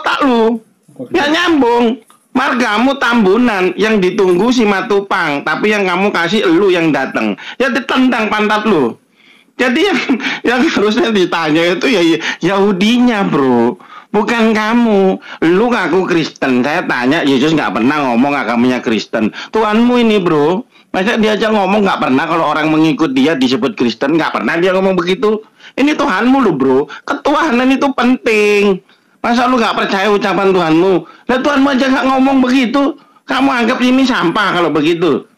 otak lu. Nggak nyambung. Margamu Tambunan yang ditunggu si Matupang, tapi yang kamu kasih elu yang datang. Ya ditendang pantat lu. Jadi yang harusnya ditanya itu ya Yahudinya, bro. Bukan kamu. Lu ngaku Kristen. Saya tanya, Yesus nggak pernah ngomong agamanya Kristen. Tuhanmu ini, bro. Masa dia aja ngomong nggak pernah kalau orang mengikut dia disebut Kristen. Nggak pernah dia ngomong begitu. Ini Tuhanmu lu, bro. Ketuhanan itu penting. Masa lu nggak percaya ucapan Tuhanmu? Lah Tuhanmu aja nggak ngomong begitu. Kamu anggap ini sampah kalau begitu.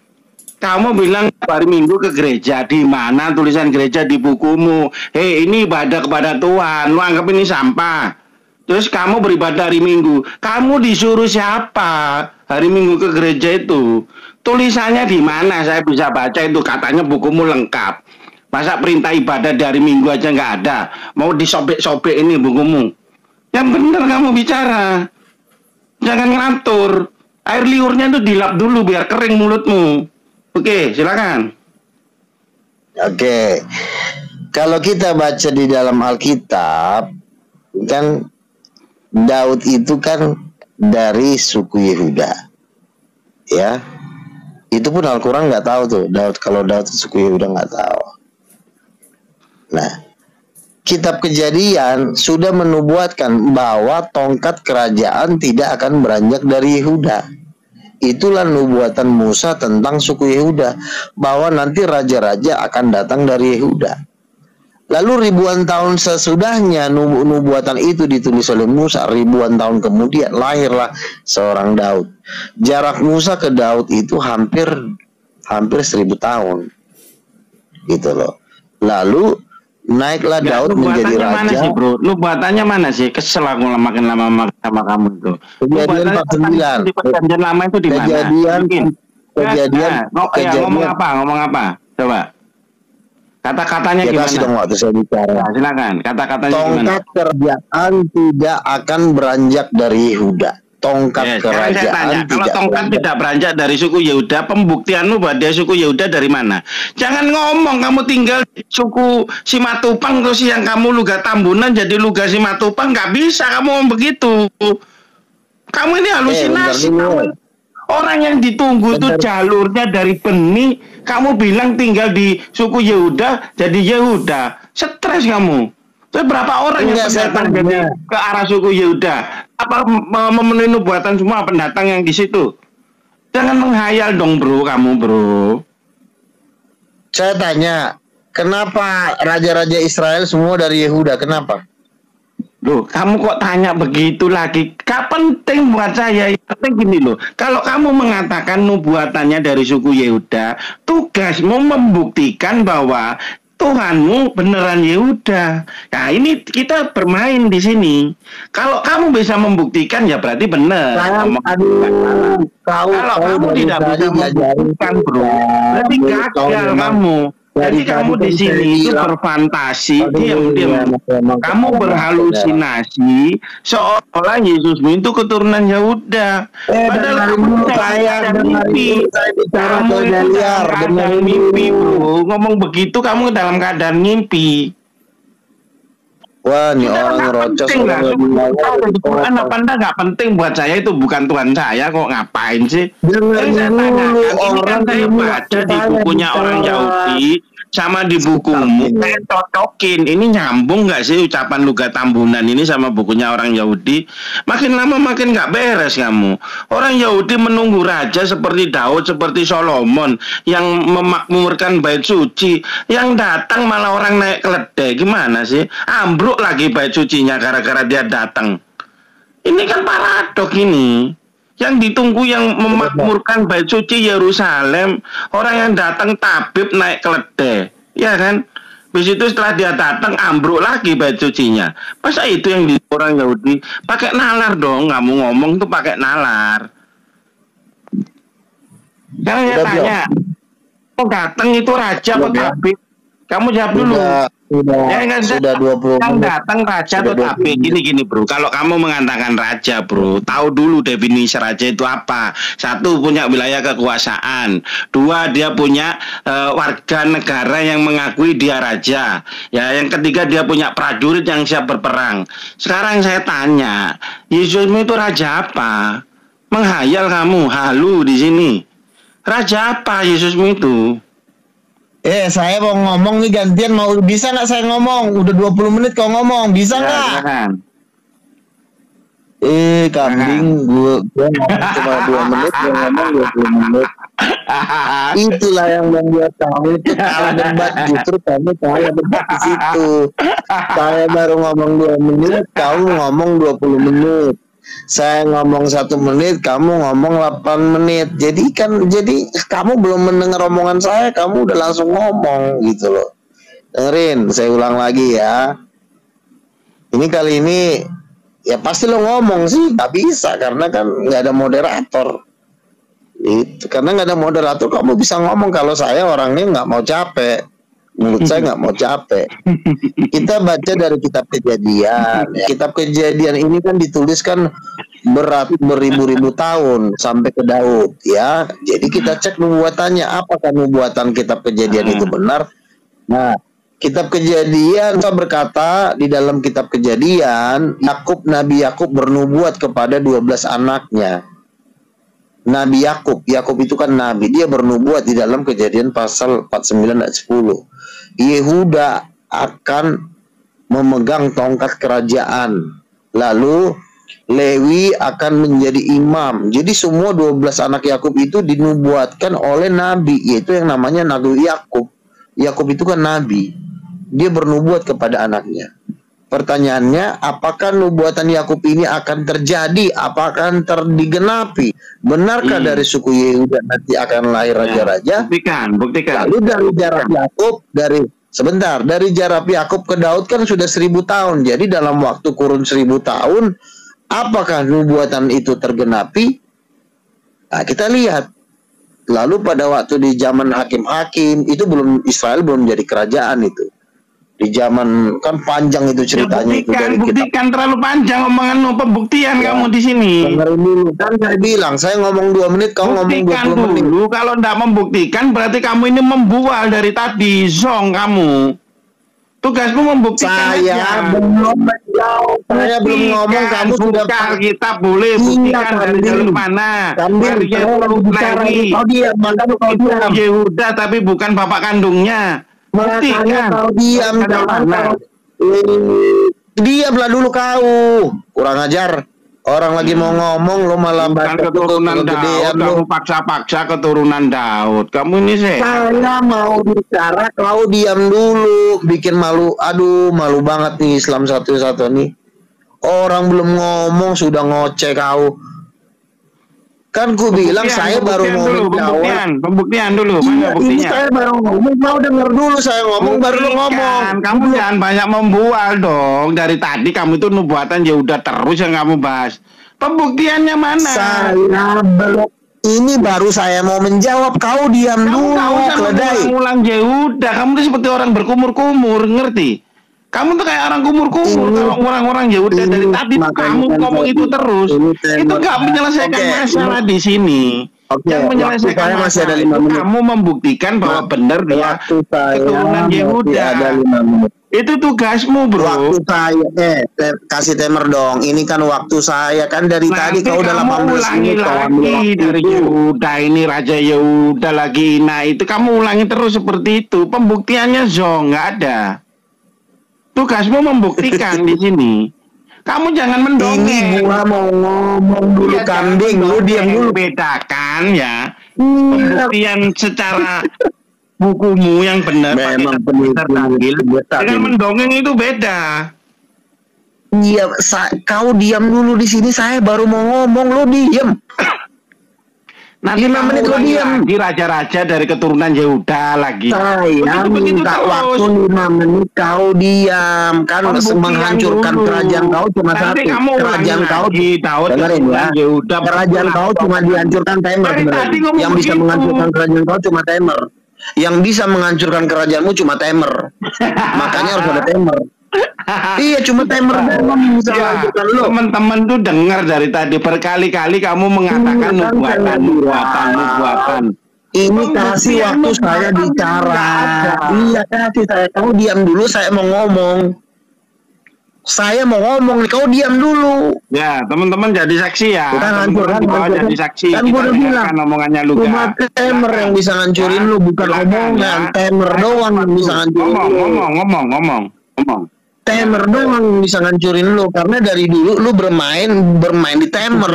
Kamu bilang hari Minggu ke gereja. Di mana tulisan gereja di bukumu? Hei, ini ibadah kepada Tuhan. Lu anggap ini sampah. Terus kamu beribadah hari Minggu. Kamu disuruh siapa hari Minggu ke gereja itu? Tulisannya di mana? Saya bisa baca itu. Katanya bukumu lengkap. Masa perintah ibadah dari Minggu aja nggak ada? Mau disobek-sobek ini bukumu? Yang benar kamu bicara. Jangan ngatur. Air liurnya itu dilap dulu biar kering mulutmu. Oke, silakan. Oke. Kalau kita baca di dalam Alkitab, kan Daud itu kan dari suku Yehuda. Ya. Itu pun Al-Quran nggak tahu tuh. Kalau Daud itu suku Yehuda nggak tahu. Nah, Kitab Kejadian sudah menubuatkan bahwa tongkat kerajaan tidak akan beranjak dari Yehuda. Itulah nubuatan Musa tentang suku Yehuda, bahwa nanti raja-raja akan datang dari Yehuda. Lalu ribuan tahun sesudahnya nubuatan itu ditulis oleh Musa, ribuan tahun kemudian lahirlah seorang Daud. Jarak Musa ke Daud itu hampir 1000 tahun. Gitu loh. Lalu naiklah Daud menjadi raja. Mana sih, bro? Nubuatannya mana sih? Kesel aku makin lama sama kamu itu. Kejadian 49. Di perjanjian lama itu di mana? Kejadian. Ngomong apa? Coba. Kata-katanya gimana? Kasih dong waktu saya bicara. Nah, silakan. Kata-katanya gimana? Tongkat kerajaan tidak akan beranjak dari Yehuda. Tongkat kerajaan kalau tongkat tidak beranjak dari suku Yehuda, pembuktianmu bahwa dia suku Yehuda dari mana? Jangan ngomong kamu tinggal di suku Simatupang terus yang kamu Luga Tambunan jadi Luga Simatupang, nggak bisa kamu ngomong begitu. Kamu ini halusinasi. Orang yang ditunggu itu jalurnya dari benih, kamu bilang tinggal di suku Yehuda jadi Yehuda. Stres kamu. Terus berapa orang yang pendatang jadi ke arah suku Yehuda? Apa memenuhi nubuatan semua pendatang yang di situ? Jangan menghayal dong, bro, kamu, bro. Saya tanya, kenapa raja-raja Israel semua dari Yehuda? Kenapa? Loh, kamu kok tanya begitu lagi? Kapan penting buat saya? Penting gini loh. Kalau kamu mengatakan nubuatannya dari suku Yehuda, tugasmu membuktikan bahwa Tuhanmu beneran Yehuda. Nah, ini kita bermain di sini. Kalau kamu bisa membuktikan ya berarti benar. Kalau kamu tidak bisa membuktikan, bro, berarti gagal kamu. Jadi kamu di sini itu berfantasi, diam-diam. Kamu berhalusinasi seolah Yesusmu itu keturunan Yehuda. Padahal kamu kayak mimpi. Kamu dalam keadaan mimpi, bro. Ngomong begitu kamu dalam keadaan mimpi. Wah, ini orang rocos. Tuhan apa anda nggak penting buat saya, itu bukan Tuhan saya kok, ngapain sih? Saya tanyakan, ini kan saya baca di bukunya orang Yahudi sama di bukumu, saya cocokin, ini nyambung nggak sih ucapan Luga Tambunan ini sama bukunya orang Yahudi? Makin lama makin nggak beres kamu. Orang Yahudi menunggu raja seperti Daud, seperti Solomon yang memakmurkan bait suci, yang datang malah orang naik keledai. Gimana sih? Ambruk lagi bait sucinya gara-gara dia datang. Ini kan paradok ini. Yang ditunggu yang memakmurkan bait suci Yerusalem, orang yang datang tabib naik keledai, ya kan? Habis itu setelah dia datang ambruk lagi bait sucinya. Masa itu yang di orang Yahudi? Pakai nalar dong, kamu ngomong tuh pakai nalar. Sekarang saya tanya, datang itu raja atau tabib? Kamu jawab dulu. sudah 20 yang menit. datang raja Sudah atau 20 tapi gini bro, kalau kamu mengatakan raja bro, tahu dulu definisi raja itu apa. Satu, punya wilayah kekuasaan. Dua, dia punya warga negara yang mengakui dia raja. Ya, yang ketiga, dia punya prajurit yang siap berperang. Sekarang saya tanya, Yesusmu itu raja apa? Menghayal kamu, halu di sini. Raja apa Yesusmu itu? Saya mau ngomong nih gantian, mau bisa nggak saya ngomong? Udah 20 menit kau ngomong, bisa nggak? Kambing, gue ngomong cuma 2 menit, gue ngomong 20 menit. Itulah yang membuat kamu itu kalah debat, justru kamu kalah debat di situ. Saya baru ngomong 2 menit, kamu ngomong 20 menit. Saya ngomong 1 menit, kamu ngomong 8 menit. Jadi kamu belum mendengar omongan saya, kamu udah langsung ngomong gitu loh. Dengerin, saya ulang lagi ya. Ini kali ini ya pasti lo ngomong sih, nggak bisa karena kan nggak ada moderator. Itu karena nggak ada moderator, kamu bisa ngomong. Kalau saya orangnya nggak mau capek. Menurut saya nggak mau capek. Kita baca dari kitab Kejadian. Kitab Kejadian ini kan dituliskan beribu-ribu tahun sampai ke Daud, ya. Jadi kita cek nubuatannya, apakah nubuatan kitab Kejadian itu benar? Nah, kitab Kejadian berkata di dalam kitab Kejadian, Nabi Yakub bernubuat kepada 12 anaknya. Nabi Yakub itu kan nabi, dia bernubuat di dalam Kejadian pasal 49 ayat 10. Yehuda akan memegang tongkat kerajaan, lalu Lewi akan menjadi imam. Jadi semua 12 anak Yakub itu dinubuatkan oleh nabi, yaitu yang namanya Nabi Yakub. Yakub itu kan nabi, dia bernubuat kepada anaknya. Pertanyaannya, apakah nubuatan Yakub ini akan terjadi? Apakah akan digenapi? Benarkah dari suku Yehuda nanti akan lahir raja-raja? Buktikan. Lalu dari jarak Yakub, dari jarak Yakub ke Daud kan sudah 1000 tahun. Jadi dalam waktu kurun 1000 tahun, apakah nubuatan itu tergenapi? Nah, kita lihat. Lalu pada waktu di zaman hakim-hakim itu Israel belum jadi kerajaan itu. Di zaman kan panjang itu ceritanya, ya, buktikan terlalu panjang omonganmu, pembuktian ya. Kamu di sini. Dulu kan saya bilang, saya ngomong 2 menit, kau ngomong 20 menit. Dulu, kalau tidak membuktikan berarti kamu ini membual dari tadi, zong kamu. Tugasmu membuktikan saya belum menjawab. Saya belum ngomong, kamu sudah kita boleh buktikan dari jalur mana. Lewi Yehuda tapi bukan bapak kandungnya. Makanya kau diam, diamlah dulu kau. Kurang ajar. Orang lagi mau ngomong, lo malah baca keturunan Daud. Kamu paksa-paksa keturunan Daud. Kamu ini sih. Saya mau bicara, kau diam dulu. Bikin malu. Aduh, malu banget nih Islam satu-satu nih. Orang belum ngomong sudah ngoceh kau. Kan ku bilang saya baru mau menjawab. Pembuktian dulu. Mana buktinya? Ini saya baru ngomong, mau denger dulu saya ngomong, baru lu ngomong. Kamu jangan banyak membual dong. Dari tadi kamu itu nubuatan ya udah terus yang kamu bahas. Pembuktiannya mana? Saya belum. Ini baru saya mau menjawab, kau diam dulu. Keledai. Ulang Yehuda, kamu tuh seperti orang berkumur-kumur, ngerti? Kamu tuh kayak orang kumur-kumur. Kalau orang-orang Yehuda dari tadi kamu ngomong itu terus. Itu gak menyelesaikan masalah di sini. Yang menyelesaikan masalah itu kamu membuktikan bahwa benar dia keturunan Yehuda. Itu tugasmu, bro. Waktu saya, kasih timer dong. Ini kan waktu saya kan dari tadi kau udah 18 menit lagi dari Yehuda ini Raja Yehuda lagi. Nah itu kamu ulangi terus seperti itu. Pembuktiannya nggak ada. Tugasmu membuktikan di sini. Kamu jangan mendongeng. Ini gua mau ngomong dulu, kambing. Lu diam dulu. Bedakan ya. Pembuktian secara bukumu yang benar. Memang dengan mendongeng itu beda. Iya, kau diam dulu di sini. Saya baru mau ngomong, lu diam. Nanti 5 menit lo diam. Di raja-raja dari keturunan Yehuda lagi. Saya minta waktu 5 menit, kau diam. Kan menghancurkan kerajaan kau cuma satu. Kerajaan kau dengerin ya. Kerajaan kau cuma dihancurkan timer. Yang bisa menghancurkan kerajaan kau cuma timer. Yang bisa menghancurkan kerajaanmu cuma Temer. Makanya harus ada Temer. Iya, cuma Temer doang bisa menghancurkan lo. Teman-teman tuh dengar dari tadi berkali-kali kamu mengatakan nubuatan. Ini kasih waktu saya bicara. Iya, kasih saya. Kamu diam dulu, saya mau ngomong. Saya mau ngomong nih, kau diam dulu. Ya, teman-teman jadi saksi ya. Kita hancurkan, jadi saksi. Kan gue udah bilang, omongannya Luga. cuma Temer yang bisa ngancurin lu, bukan omongan. Temer doang yang bisa ngancurin lu. Ngomong. Temer doang yang bisa ngancurin lu, karena dari dulu lu bermain di Temer.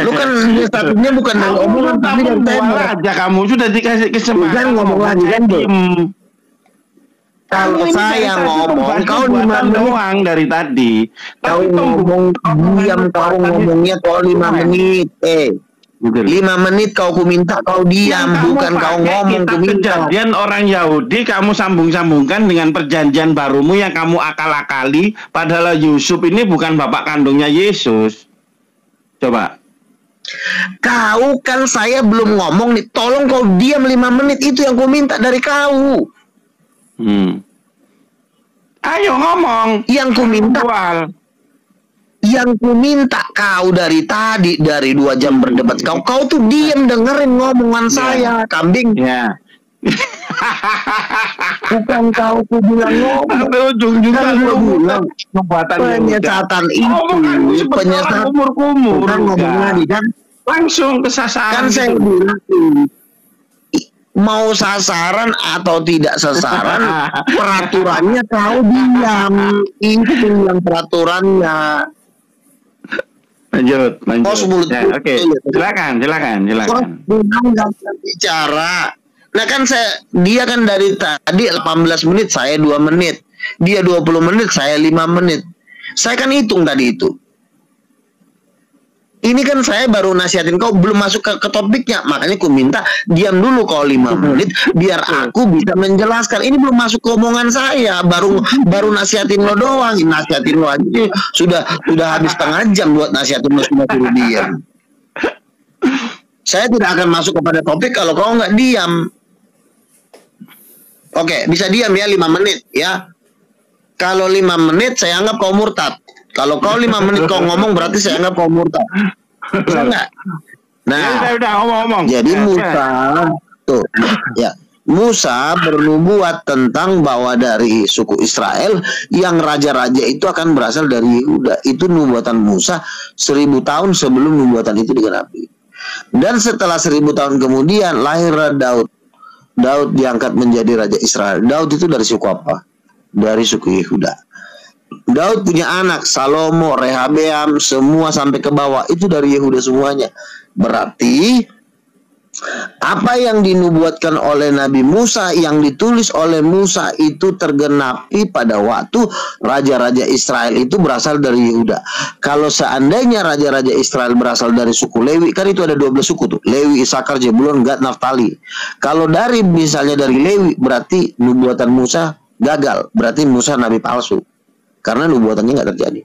Lu kan statusnya bukan dari omongan, tapi dari Temer. Aja kamu sudah dikasih kesempatan. Bukan ngomong lagi kan, Bro. Kalau saya ngomong, kau 5 menit doang dari tadi. Kau ngomong diam, kau ngomongnya kau 5 menit. 5 menit kau kuminta kau diam, bukan kau ngomong kuminta. Kejadian orang Yahudi kamu sambung-sambungkan dengan perjanjian barumu yang kamu akal-akali, padahal Yusuf ini bukan bapak kandungnya Yesus. Coba. Kau kan saya belum ngomong nih, tolong kau diam 5 menit, itu yang kuminta dari kau. Ayo ngomong. Yang kuminta kau dari tadi, dari 2 jam berdebat kau tuh diam dengerin ngomongan saya, kambing. Ya. Bukan kau bilang ngomong. Sampai ujung-ujungnya lu bilang penyesatan itu, penyesatan kumur-kumur. Bukan ngomong lagi kan, langsung ke sasaran. Kan saya bilang mau sasaran atau tidak sasaran, peraturannya kau diam. Itu yang peraturannya. Lanjut. Ya, oke. Silakan. Bicara. Nah kan dia kan dari tadi 18 menit, saya 2 menit. Dia 20 menit, saya 5 menit. Saya kan hitung tadi itu. Ini kan saya baru nasihatin kau, belum masuk ke topiknya. Makanya aku minta diam dulu kau 5 menit biar aku bisa menjelaskan. Ini belum masuk ke omongan saya, baru nasihatin lo doang. Nasihatin lo aja sudah habis setengah jam buat nasihatin lo, sudah suruh diam. Saya tidak akan masuk kepada topik kalau kau nggak diam. Oke, bisa diam ya 5 menit ya. Kalau 5 menit saya anggap kau murtad. Kalau kau 5 menit kau ngomong berarti saya anggap kau murtad. Bisa enggak? Nah, udah ngomong. Jadi Musa tuh ya. Musa bernubuat tentang bahwa dari suku Israel yang raja-raja itu akan berasal dari Yehuda. Itu nubuatan Musa 1000 tahun sebelum nubuatan itu digenapi. Dan setelah 1000 tahun kemudian lahirlah Daud. Daud diangkat menjadi raja Israel. Daud itu dari suku apa? Dari suku Yehuda. Daud punya anak Salomo, Rehabeam, semua sampai ke bawah itu dari Yehuda semuanya. Berarti apa yang dinubuatkan oleh Nabi Musa, yang ditulis oleh Musa itu tergenapi pada waktu raja-raja Israel itu berasal dari Yehuda. Kalau seandainya raja-raja Israel berasal dari suku Lewi, kan itu ada 12 suku tuh, Lewi, Isakar, Zebulon, Gad, Naftali. Kalau dari misalnya dari Lewi, berarti nubuatan Musa gagal, berarti Musa nabi palsu. Karena nubuatannya nggak terjadi.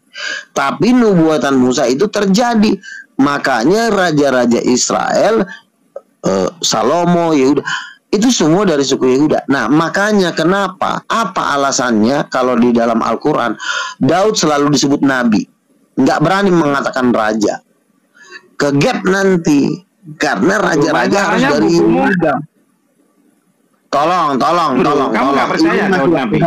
Tapi nubuatan Musa itu terjadi. Makanya raja-raja Israel, Salomo, Yehuda, itu semua dari suku Yehuda. Nah, makanya kenapa? Apa alasannya kalau di dalam Al-Quran Daud selalu disebut nabi, nggak berani mengatakan raja? Kegap nanti karena raja-raja harus dari Yehuda. Tolong. Kamu nggak percaya Daud nabi?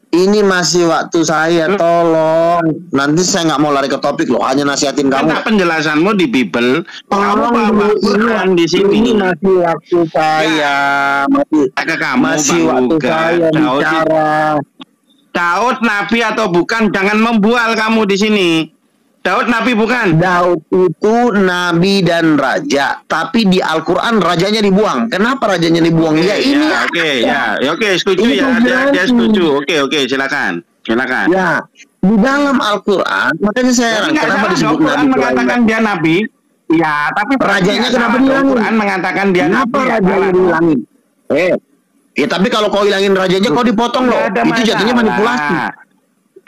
Ini masih waktu saya, tolong. Nanti saya nggak mau lari ke topik loh, hanya nasihatin kamu. Karena penjelasanmu di Bible, tolong Quran di sini. Ini masih waktu saya, masih waktu saya bicara. Daud nabi atau bukan? Jangan membual kamu di sini. Daud nabi bukan? Daud itu nabi dan raja, tapi di Al-Quran rajanya dibuang. Kenapa rajanya dibuang? Ya ini. Oke, setuju ya. Dia setuju. Oke, silakan. Ya, di dalam Al-Quran, makanya saya heran kenapa disebut nabi. Al-Quran mengatakan dia nabi. Ya, tapi rajanya kenapa dihilangin? Al-Quran mengatakan dia nabi. Kenapa rajanya dihilangin? Ya, tapi kalau kau hilangin rajanya, kau dipotong loh. Itu jatuhnya manipulasi.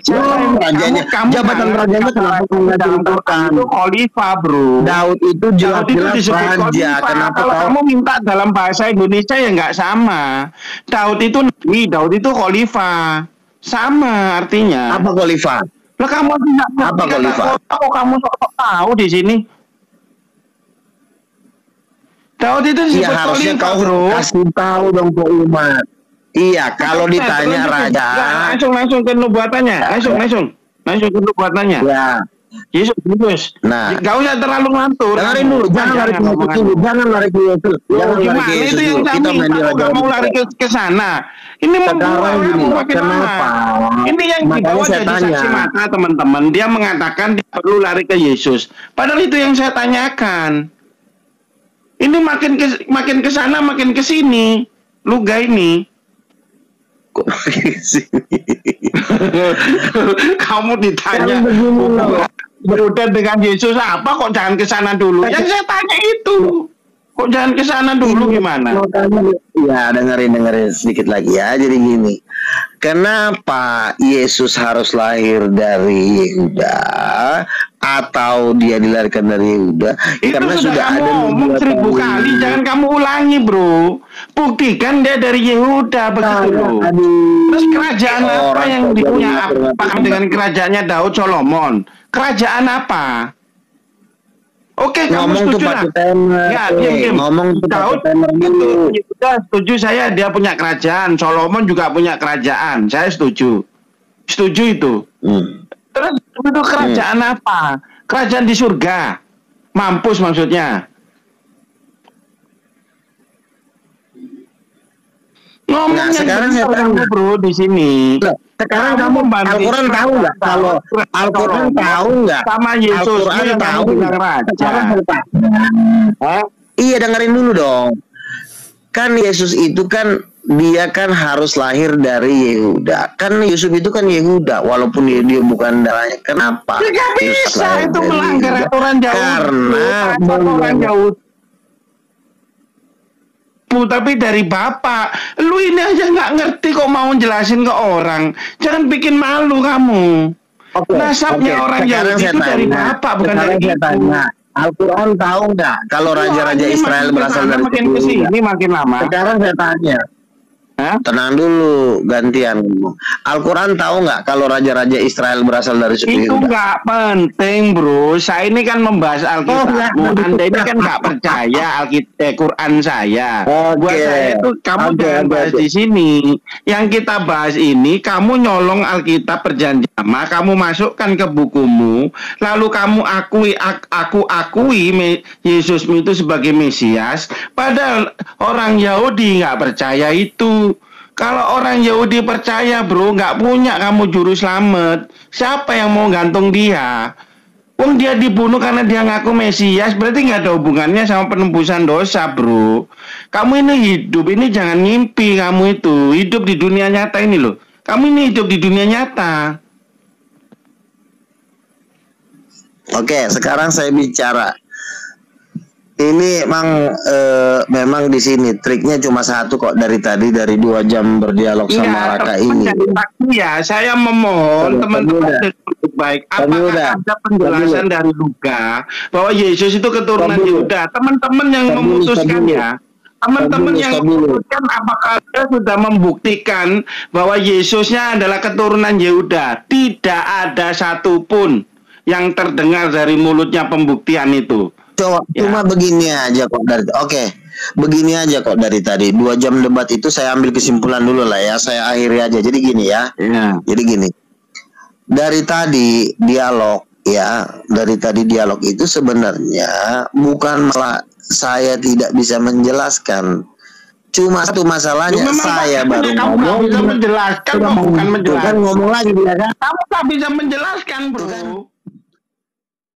Rajanya, jabatan rajanya kenapa nggak diungkapkan? Itu khalifah, bro. Daud itu jelas-jelas raja. Kenapa kalau kamu minta dalam bahasa Indonesia ya nggak sama. Daud itu nabi, Daud itu khalifah. Sama artinya. Apa khalifah? Lah kamu tidak apa khalifah? Kok kamu sok tahu di sini? Daud itu disebut ya, harusnya khalifah, kau bro. kasih tahu dong ke umat. Iya, kalau ditanya raja, langsung ke nubuatannya, langsung ke nubuatannya. Ya. Yesus. Nah, nggak usah terlalu ngantur. Dengerin dulu, jangan lari ke Yesus dulu, jangan lari ke Yesus. Jangan lari ke Yesus dulu. Kita main di raja. Mau lari ke sana. Ini sekarang gini, kenapa? Ini yang dibawa jadi saksi mata, teman-teman. Dia mengatakan dia perlu lari ke Yesus. Padahal itu yang saya tanyakan. Ini makin ke sana, makin ke sini. Luga ini. Kamu ditanya berudah dengan Yesus apa kok jangan ke sana dulu? Yang saya tanya itu. Kok jangan ke sana dulu gimana? Ya, dengerin sedikit lagi ya. Jadi gini. Kenapa Yesus harus lahir dari Yehuda atau dia dilahirkan dari Yehuda? Itu karena sudah kamu ada ngomong 1000 kali, jangan kamu ulangi, bro. Buktikan dia dari Yehuda begitu. Terus kerajaan apa yang punya apa dengan kerajaannya Daud Solomon? Kerajaan apa? Oke, kamu setuju lah. Ya, ngomong Daud itu setuju saya, dia punya kerajaan. Solomon juga punya kerajaan. Saya setuju. Setuju itu. Terus itu kerajaan apa? Kerajaan di surga. Mampus maksudnya. Ngomongnya sekarang saya tahu, bro, di sini. Sekarang kamu Al-Quran tahu nggak? Kalau Al-Quran tahu nggak? Sama Yesus yang tahu bilang raja. Iya, dengerin dulu dong. Kan Yesus itu kan dia kan harus lahir dari Yehuda. Kan Yusuf itu kan Yehuda, walaupun dia bukan darahnya. Kenapa? Tidak bisa itu melanggar aturan Yahudi. Karena aturan Yahudi. Tapi dari bapak, lu ini aja nggak ngerti kok mau jelasin ke orang. Jangan bikin malu kamu. Nasabnya orang Yahudi itu dari bapak, bukan dari ibu. Al-Quran tahu nggak kalau raja-raja Israel berasal dari makin kesini makin lama. Sekarang saya tanya. Tenang dulu, gantian. Al-Quran tahu nggak kalau raja-raja Israel berasal dari suku Yehuda? Itu nggak penting, bro. Saya ini kan membahas Alkitab. Anda ini kan nggak percaya Quran saya. Buat saya itu kamu jangan bahas di sini. Yang kita bahas ini, kamu nyolong Alkitab Perjanjian Lama, kamu masukkan ke bukumu, lalu kamu akui Yesusmu itu sebagai Mesias. Padahal orang Yahudi nggak percaya itu. Kalau orang Yahudi percaya, bro, nggak punya kamu juru selamat. Siapa yang mau gantung dia? Wong dia dibunuh karena dia ngaku Mesias, berarti nggak ada hubungannya sama penembusan dosa, bro. Kamu ini hidup, ini jangan ngimpi kamu itu. Hidup di dunia nyata ini loh. Kamu ini hidup di dunia nyata. Oke, sekarang saya bicara. Ini memang di sini triknya cuma satu kok dari tadi, dari 2 jam berdialog sama Raka ini. Ya, saya memohon teman-teman baik. Apakah ada penjelasan dari Luka bahwa Yesus itu keturunan Yehuda? Teman-teman yang memutuskan ya. Teman-teman yang memutuskan apakah dia sudah membuktikan bahwa Yesusnya adalah keturunan Yehuda? Tidak ada satupun yang terdengar dari mulutnya pembuktian itu. Cuma begini aja kok dari begini aja kok dari tadi 2 jam debat itu saya ambil kesimpulan dulu lah ya, saya akhiri aja. Jadi gini ya, jadi gini, dari tadi dialog itu sebenarnya bukan malah saya tidak bisa menjelaskan, cuma satu masalahnya saya baru ngomong bisa menjelaskan, bukan ngomong lagi dia kan, kamu tak bisa menjelaskan, bro.